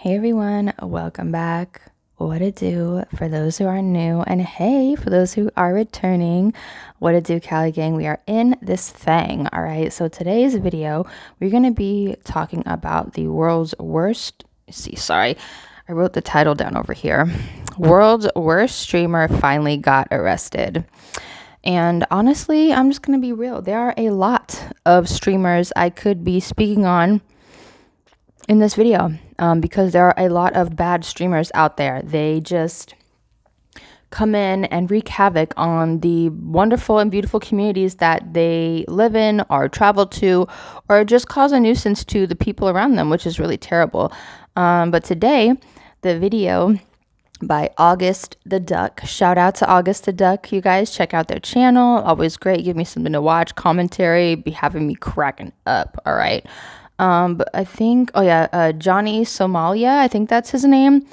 Hey everyone, welcome back. What it do for those who are new, and hey, for those who are returning, what it do, Cali gang? We are in this thing, all right? So today's video, we're gonna be talking about the world's worst. Sorry, I wrote the title down over here. World's worst streamer finally got arrested. And honestly, I'm just gonna be real. There are a lot of streamers I could be speaking on in this video because there are a lot of bad streamers out there. They just come in and wreak havoc on the wonderful and beautiful communities that they live in or travel to, or just cause a nuisance to the people around them, which is really terrible. But today, the video by August the Duck. Shout out to August the Duck. You guys check out their channel. Always great. Give me something to watch. Commentary be having me cracking up. All right. But I think, Johnny Somalia, I think that's his name.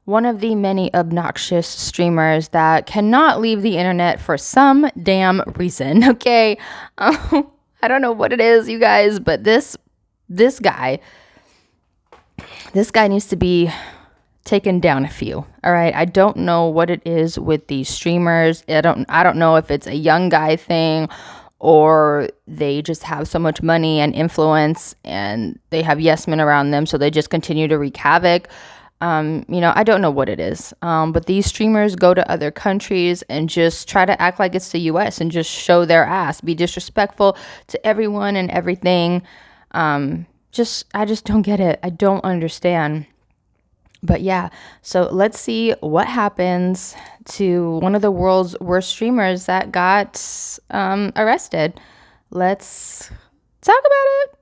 One of the many obnoxious streamers that cannot leave the internet for some damn reason. Okay. I don't know what it is, you guys, but this guy needs to be taken down a few. All right. I don't know what it is with these streamers. I don't know if it's a young guy thing, or they just have so much money and influence and they have yes men around them, so they just continue to wreak havoc. I don't know what it is. But these streamers go to other countries and just try to act like it's the US and just show their ass, be disrespectful to everyone and everything. I just don't get it. I don't understand. But yeah, so let's see what happens to one of the world's worst streamers that got arrested. Let's talk about it.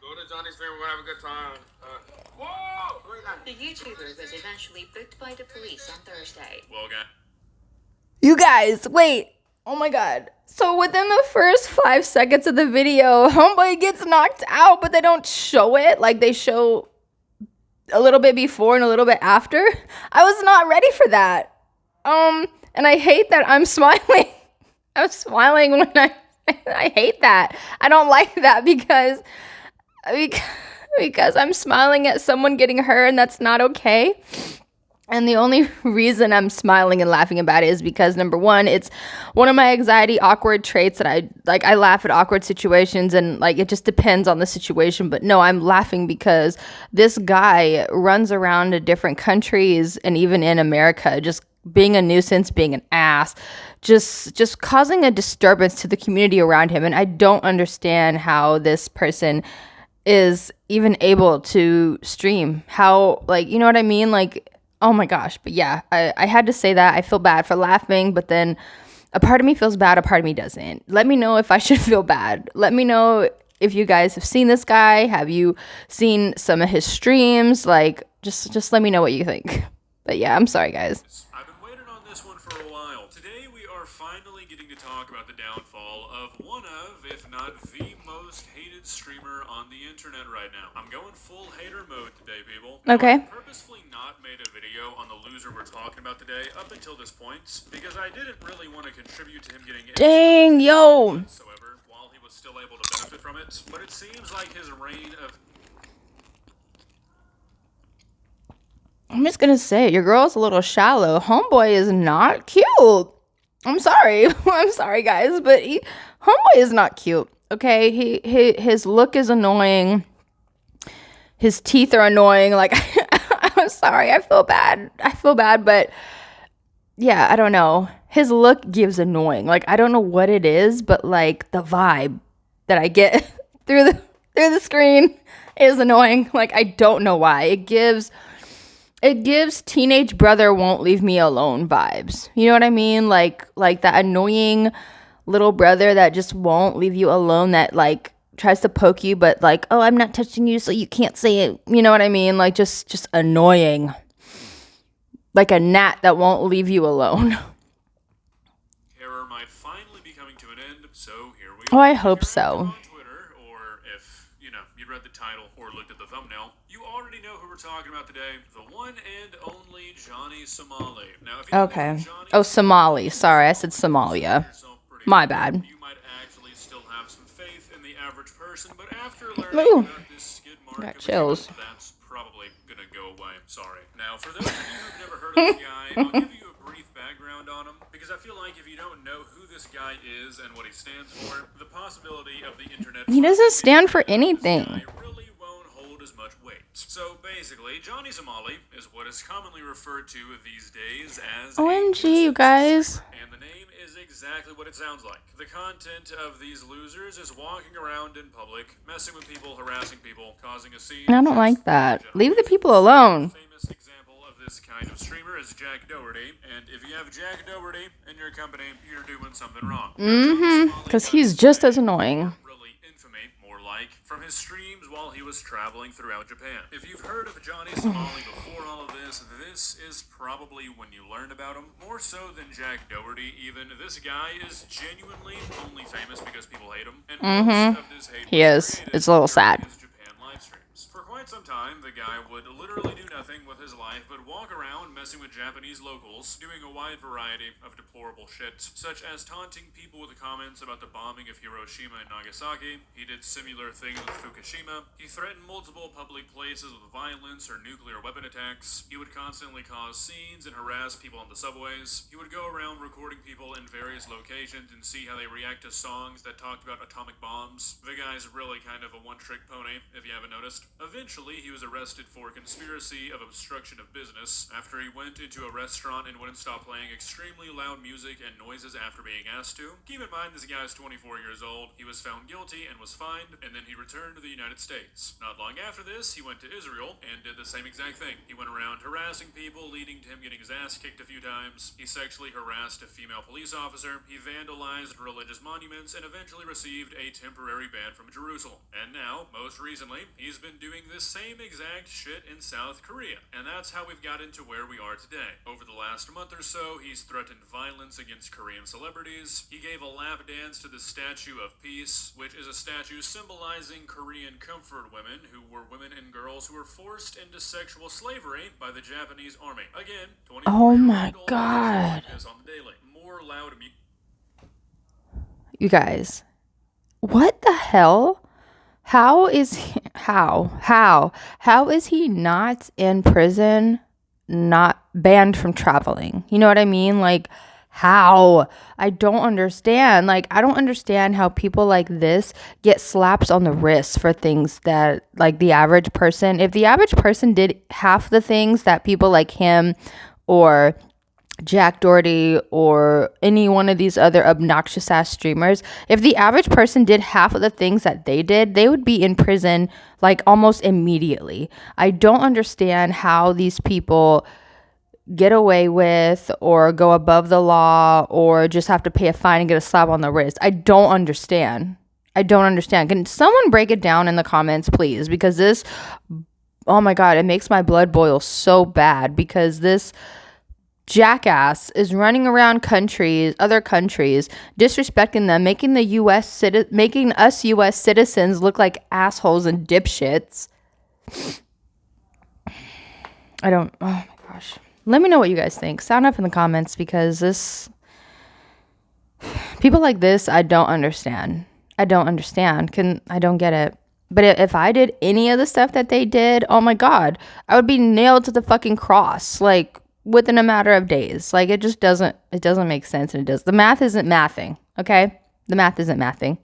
Go to Johnny's stream, we're gonna have a good time. The YouTuber was eventually booked by the police on Thursday. Well, again. You guys, wait. Oh my God. So within the first 5 seconds of the video, homeboy gets knocked out, but they don't show it. Like, they show a little bit before and a little bit after. I was not ready for that. And I hate that I'm smiling. I'm smiling when I hate that. I don't like that because I'm smiling at someone getting hurt, and that's not okay. And the only reason I'm smiling and laughing about it is because, number one, it's one of my anxiety awkward traits that I laugh at awkward situations, and like it just depends on the situation. But no, I'm laughing because this guy runs around to different countries and even in America, just being a nuisance, being an ass, just causing a disturbance to the community around him. And I don't understand how this person is even able to stream. How, like, you know what I mean? Like, oh my gosh. But yeah, I had to say that. I feel bad for laughing, but then a part of me feels bad, a part of me doesn't. Let me know if I should feel bad. Let me know if you guys have seen this guy. Have you seen some of his streams? Like, just let me know what you think. But yeah, I'm sorry, guys. I've been waiting on this one for a while. Today we are finally getting to talk about the downfall of one of, if not the most hated streamer on the internet right now. I'm going full hater mode today, people. Okay. I purposefully not made a video on the loser we're talking about today up until this point because I didn't really want to contribute to him getting Dang, yo. whatsoever while he was still able to benefit from it. But it seems like his reign of I'm just gonna say it. Your girl's a little shallow. Homeboy is not cute. I'm sorry. I'm sorry, guys, but homeboy is not cute. Okay, his look is annoying. His teeth are annoying. Like, I'm sorry. I feel bad, but yeah, I don't know. His look gives annoying. Like, I don't know what it is, but like the vibe that I get through the screen is annoying. Like, I don't know why. It gives teenage brother won't leave me alone vibes. You know what I mean? Like that annoying little brother that just won't leave you alone, that like tries to poke you, but like, oh, I'm not touching you, so you can't say it. You know what I mean? Like just annoying. Like a gnat that won't leave you alone. error might finally be coming to an end, so here we Oh, are. I hope If you're so. active on Twitter, or if, you read the title or looked at the thumbnail, you already know who we're talking about today, the one and only Johnny Somali. Now, if you don't know Okay. who Johnny Oh, Somali. Sorry, I said Somalia. yourself pretty My well, bad. you might actually still have some faith in the average person, but after learning Ooh. about this skid mark Got of a chills. human, that's probably Sorry. Now, for those of you who've never heard of this guy, I'll give you a brief background on him, because I feel like if you don't know who this guy is and what he stands for, the possibility of the internet... He doesn't stand for anything. This guy really won't hold as much weight. So basically, Johnny Somali is what is commonly referred to these days as OMG, you guys. And the name is exactly what it sounds like. The content of these losers is walking around in public, messing with people, harassing people, causing a scene. I don't like that. Leave the people alone. Famous example of this kind of streamer is Jack Doherty, and if you have Jack Doherty in your company, you're doing something wrong. Because he's just as annoying. Really infamy, more like, from his streams while he was traveling throughout Japan. If you've heard of Johnny Somali before all of this, this is probably when you learned about him. More so than Jack Doherty, even. This guy is genuinely only famous because people hate him, and most of this hate He is. It's a little sad. Japan live streams. For quite some time, the guy would literally do nothing with his life but walk around messing with Japanese locals, doing a wide variety of deplorable shit, such as taunting people with comments about the bombing of Hiroshima and Nagasaki. He did similar things with Fukushima. He threatened multiple public places with violence or nuclear weapon attacks. He would constantly cause scenes and harass people on the subways. He would go around recording people in various locations and see how they react to songs that talked about atomic bombs. The guy's really kind of a one-trick pony, if you haven't noticed. Eventually, he was arrested for conspiracy of obstruction of business after he went into a restaurant and wouldn't stop playing extremely loud music and noises after being asked to. Keep in mind, this guy is 24 years old. He was found guilty and was fined, and then he returned to the United States. Not long after this, he went to Israel and did the same exact thing. He went around harassing people, leading to him getting his ass kicked a few times. He sexually harassed a female police officer. He vandalized religious monuments and eventually received a temporary ban from Jerusalem. And now, most recently, he's been doing this same exact shit in South Korea. And that's how we've gotten to where we are today. Over the last month or so, he's threatened violence against Korean celebrities. He gave a lap dance to the Statue of Peace, which is a statue symbolizing Korean comfort women who were women and girls who were forced into sexual slavery by the Japanese army. Again, 24 Oh my God. on the daily. More loud music. You guys, what the hell? How is he not in prison, not banned from traveling? You know what I mean? Like, how? I don't understand. Like, I don't understand how people like this get slaps on the wrist for things that, like, the average person, if the average person did half the things that people like him or Jack Doherty or any one of these other obnoxious ass streamers, if the average person did half of the things that they did, they would be in prison like almost immediately. I don't understand how these people get away with or go above the law or just have to pay a fine and get a slap on the wrist. I don't understand. Can someone break it down in the comments, please? Because this, oh my God, it makes my blood boil so bad because this jackass is running around other countries, disrespecting them, making us U.S. citizens look like assholes and dipshits. Oh my gosh. Let me know what you guys think. Sound up in the comments because people like this, I don't understand. I don't get it. But if I did any of the stuff that they did, oh my God, I would be nailed to the fucking cross. Like, within a matter of days. Like, it doesn't make sense. And the math isn't mathing. Okay. The math isn't mathing.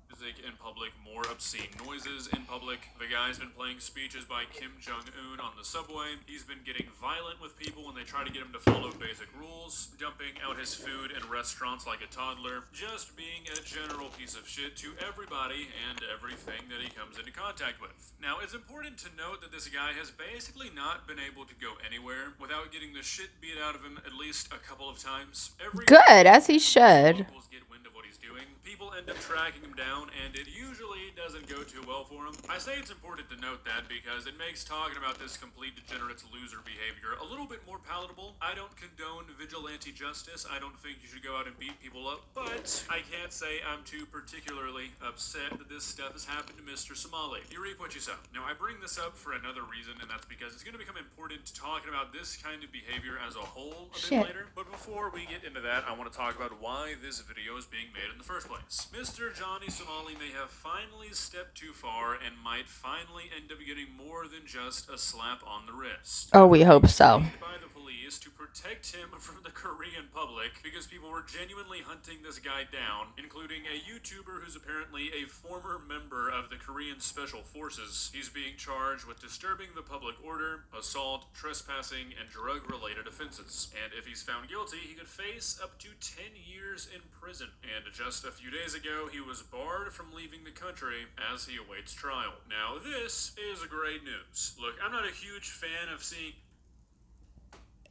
Music in public, more obscene noises in public. The guy's been playing speeches by Kim Jong-un on the subway. He's been getting violent with people when they try to get him to follow basic rules, dumping out his food in restaurants like a toddler, just being a general piece of shit to everybody and everything that he comes into contact with. Now, it's important to note that this guy has basically not been able to go anywhere without getting the shit beat out of him at least a couple of times. Good, as he should. Locals get wind of what he's doing. People end up tracking him down, and it usually doesn't go too well for him. I say it's important to note that because it makes talking about this complete degenerate's loser behavior a little bit more palatable. I don't condone vigilante justice. I don't think you should go out and beat people up, but I can't say I'm too particularly upset that this stuff has happened to Mr. Somali. You reap what you sow. Now, I bring this up for another reason, and that's because it's going to become important to talking about this kind of behavior as a whole a bit later. But before we get into that, I want to talk about why this video is being made in the first place. Storytimes. Mr. Johnny Somali may have finally stepped too far and might finally end up getting more than just a slap on the wrist. Oh, we hope so. By the police to protect him from the Korean public because people were genuinely hunting this guy down, including a YouTuber who's apparently a former member of the Korean Special Forces. He's being charged with disturbing the public order, assault, trespassing, and drug-related offenses. And if he's found guilty, he could face up to 10 years in prison. And just a few days ago, he was barred from leaving the country as he awaits trial. Now, this is great news. Look, I'm not a huge fan of seeing...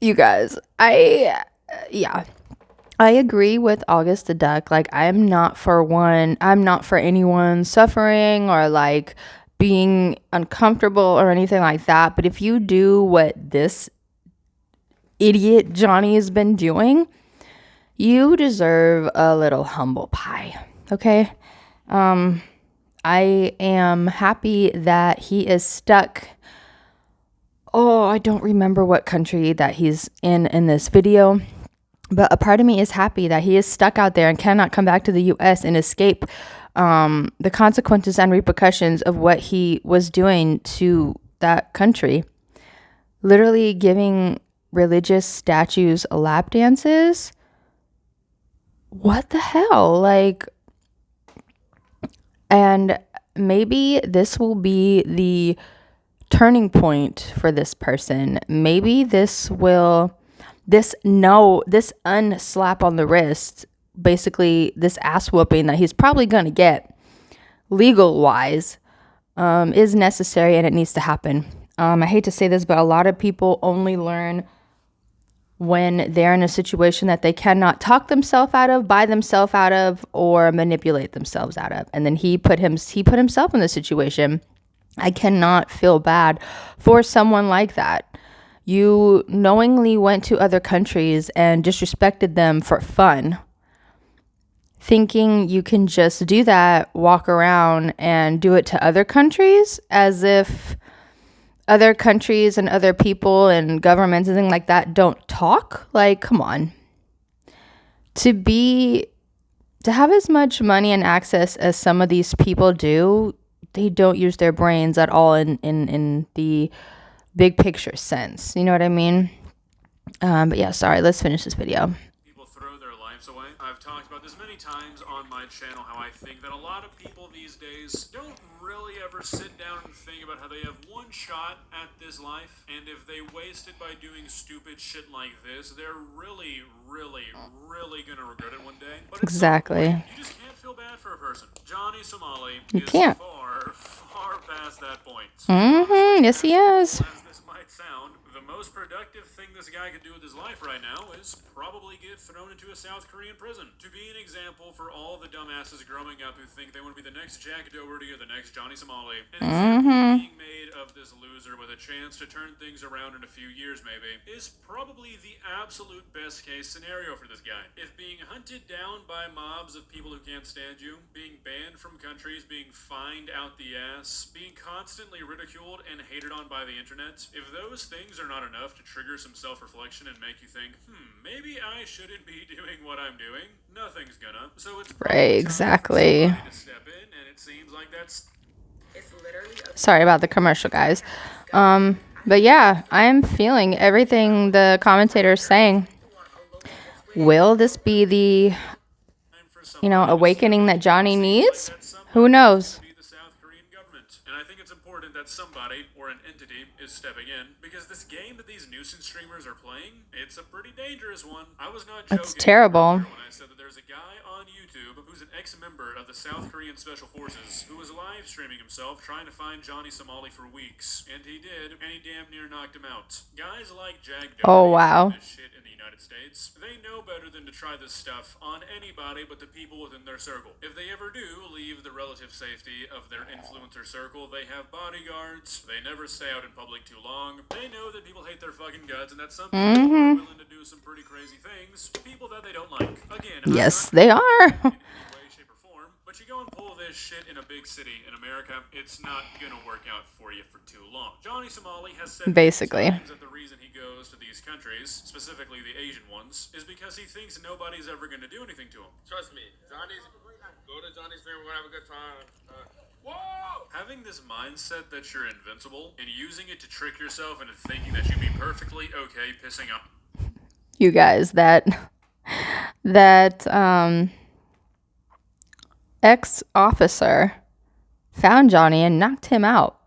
You guys, yeah. I agree with August the Duck. Like, I'm not for anyone suffering or like being uncomfortable or anything like that. But if you do what this idiot Johnny has been doing, you deserve a little humble pie. Okay? I am happy that he is stuck. Oh, I don't remember what country that he's in this video. But a part of me is happy that he is stuck out there and cannot come back to the U.S. and escape the consequences and repercussions of what he was doing to that country. Literally giving religious statues lap dances. What the hell? Like, and maybe this will be the turning point for this person. Maybe this unslap on the wrist, basically this ass whooping that he's probably going to get legal wise, is necessary and it needs to happen. I hate to say this, but a lot of people only learn when they're in a situation that they cannot talk themselves out of, buy themselves out of, or manipulate themselves out of. And then he put himself in the situation. I cannot feel bad for someone like that. You knowingly went to other countries and disrespected them for fun, thinking you can just do that, walk around and do it to other countries as if other countries and other people and governments and things like that don't talk. Like, come on. To have as much money and access as some of these people do, they don't use their brains at all in the big picture sense. You know what I mean? But yeah, sorry, let's finish this video. People throw their lives away. I've talked about this many times on my channel, how I think that a lot of people these days don't really ever sit down and think about how they have one shot at this life, and if they waste it by doing stupid shit like this, they're really, really, really gonna regret it one day. But exactly. You just can't feel bad for a person. Johnny Somali is far, far past that point. Yes, he is. As this might sound, the most productive thing this guy could do with his life right now is probably get thrown into a South Korean prison. To be an example for all the dumbasses growing up who think they want to be the next Jack Doherty or the next Johnny Somali, an example being made of this loser with a chance to turn things around in a few years maybe, is probably the absolute best case scenario for this guy. If being hunted down by mobs of people who can't stand you, being banned from countries, being fined out the ass, being constantly ridiculed and hated on by the internet, if those things are not enough to trigger some self-reflection and make you think, maybe I shouldn't be doing what I'm doing, nothing's gonna. So it's right, exactly. To step in, and it seems like that's... Sorry about the commercial, guys. But yeah, I am feeling everything the commentator is saying. Will this be the, awakening that Johnny needs? Who knows? And I think it's important that somebody or an entity is stepping in, because this game that these nuisance streamers are playing, it's a pretty dangerous one. I was not joking. It's terrible. When I said that there's a guy on YouTube who's an ex-member of the South Korean Special Forces who was live streaming himself trying to find Johnny Somali for weeks, and he did, and he damn near knocked him out. Guys like Jack Doherty, oh wow, this shit in the United States, they know better than to try this stuff on anybody but the people within their circle. If they ever do leave the relative safety of their influencer circle, they have bodyguards, they never stay out in public too long, they know that people hate their fucking guts, and that some people are willing to do some pretty crazy things, people that they don't like. Again, yes, they are. in any way, shape, or form, but but you go and pull this shit in a big city in America, it's not gonna work out for you for too long. Johnny Somali has said Basically. many times that the reason he goes to these countries, specifically the Asian ones, is because he thinks nobody's ever gonna do anything to him. Trust me, go to Johnny's stream, we're gonna have a good time. Whoa! Having this mindset that you're invincible and using it to trick yourself into thinking that you'd be perfectly okay pissing off. You guys, that ex-officer found Johnny and knocked him out.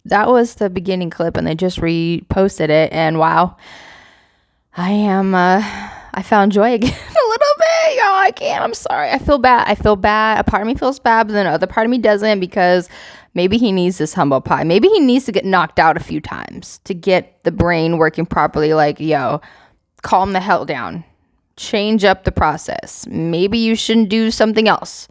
That was the beginning clip, and they just reposted it, and wow, I found joy again a little bit, y'all. I can't. I'm sorry. I feel bad. A part of me feels bad, but then another part of me doesn't, because maybe he needs this humble pie. Maybe he needs to get knocked out a few times to get the brain working properly. Like, yo, calm the hell down. Change up the process. Maybe you shouldn't do something else.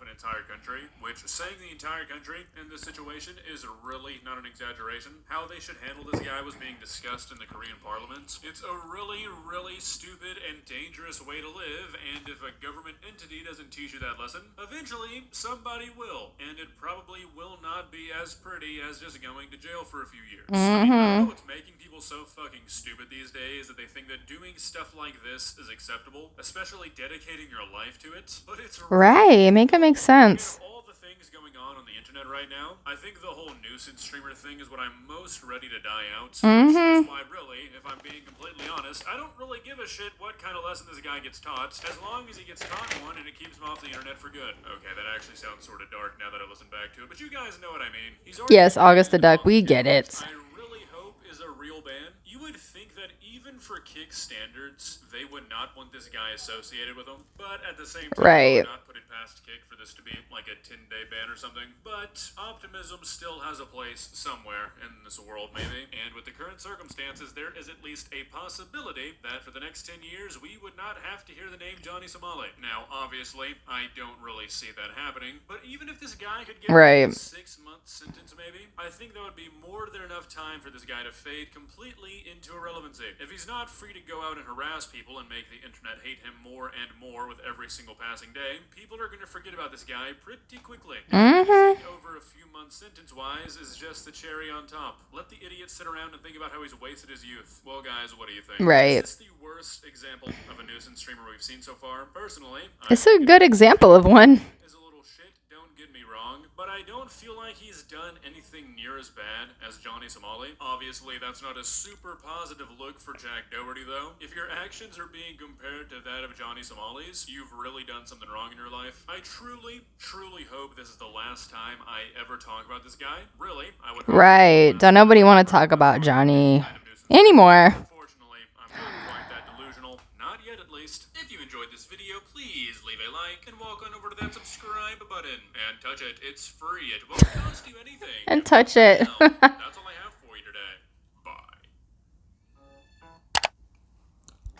An entire country, which saying the entire country in this situation is really not an exaggeration. How they should handle this guy was being discussed in the Korean parliament. It's a really, really stupid and dangerous way to live, and if a government entity doesn't teach you that lesson, eventually somebody will, and it probably will not be as pretty as just going to jail for a few years. I mean, I don't know what's making people so fucking stupid these days that they think that doing stuff like this is acceptable, especially dedicating your life to it, but it's Right. Make it make sense. all the things going on the internet right now, I think the whole nuisance streamer thing is what I'm most ready to die out. Which is why, really, if I'm being completely honest, I don't really give a shit what kind of lesson this guy gets taught, as long as he gets taught one and it keeps him off the internet for good. Okay, that actually sounds sort of dark now that I listen back to it, but you guys know what I mean. He's already Yes, August the Duck, we get it. I really hope is a real ban. You would think that even for kick standards, they would not want this guy associated with them, but at the same time, Right. I would not put it past Kick for this to be like a 10-day ban or something. But optimism still has a place somewhere in this world, maybe. And with the current circumstances, there is at least a possibility that for the next 10 years, we would not have to hear the name Johnny Somali. Now, obviously, I don't really see that happening, but even if this guy could get Right. a 6-month sentence, maybe, I think that would be more than enough time for this guy to fade completely into irrelevancy. If he's not free to go out and harass people and make the internet hate him more and more with every single passing day, people are going to forget about this guy pretty quickly. I think over a few months sentence-wise is just the cherry on top. Let the idiot sit around and think about how he's wasted his youth. Well, guys, what do you think? Right. Is this the worst example of a nuisance streamer we've seen so far? Personally, It's a good example of one. is a little shit, don't get me wrong, but I don't feel like he's done anything near as bad as Johnny Somali. Obviously, that's not a super positive look for Jack Doherty, though. If your actions are being compared to that of Johnny Somali's, you've really done something wrong in your life. I truly, truly hope this is the last time I ever talk about this guy. Really, I would hope. Right. Don't nobody want to talk about Johnny anymore. Unfortunately, I'm not quite that delusional. Not yet, at least. If you enjoyed this video, please leave a like and walk on over to that subscribe button and touch it. It's free. It won't cost you anything. And touch it. Now, that's all I have for you today. Bye.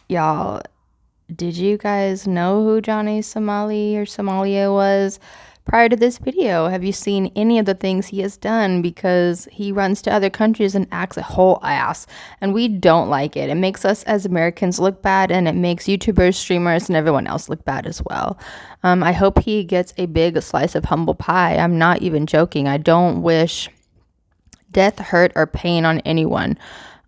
Y'all, did you guys know who Johnny Somali or Somalia was prior to this video? Have you seen any of the things he has done? Because he runs to other countries and acts a whole ass, and we don't like it. It makes us as Americans look bad, and it makes YouTubers, streamers, and everyone else look bad as well. I hope he gets a big slice of humble pie. I'm not even joking. I don't wish death, hurt, or pain on anyone.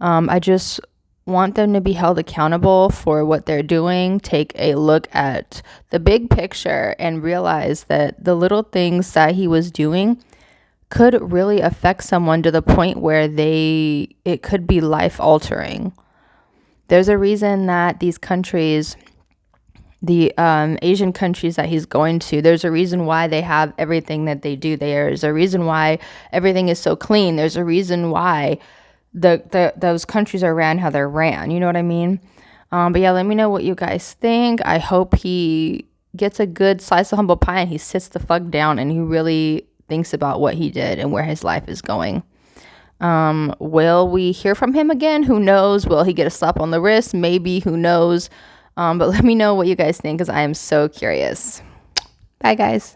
I just want them to be held accountable for what they're doing. Take a look at the big picture and realize that the little things that he was doing could really affect someone to the point where it could be life altering. There's a reason that these countries, the Asian countries that he's going to, there's a reason why they have everything that they do. There's a reason why everything is so clean. There's a reason why those countries are ran how they're ran. You know what I mean? But yeah, let me know what you guys think. I hope he gets a good slice of humble pie and he sits the fuck down and he really thinks about what he did and where his life is going. Will we hear from him again? Who knows? Will he get a slap on the wrist? Maybe. Who knows? But let me know what you guys think, because I am so curious. Bye, guys.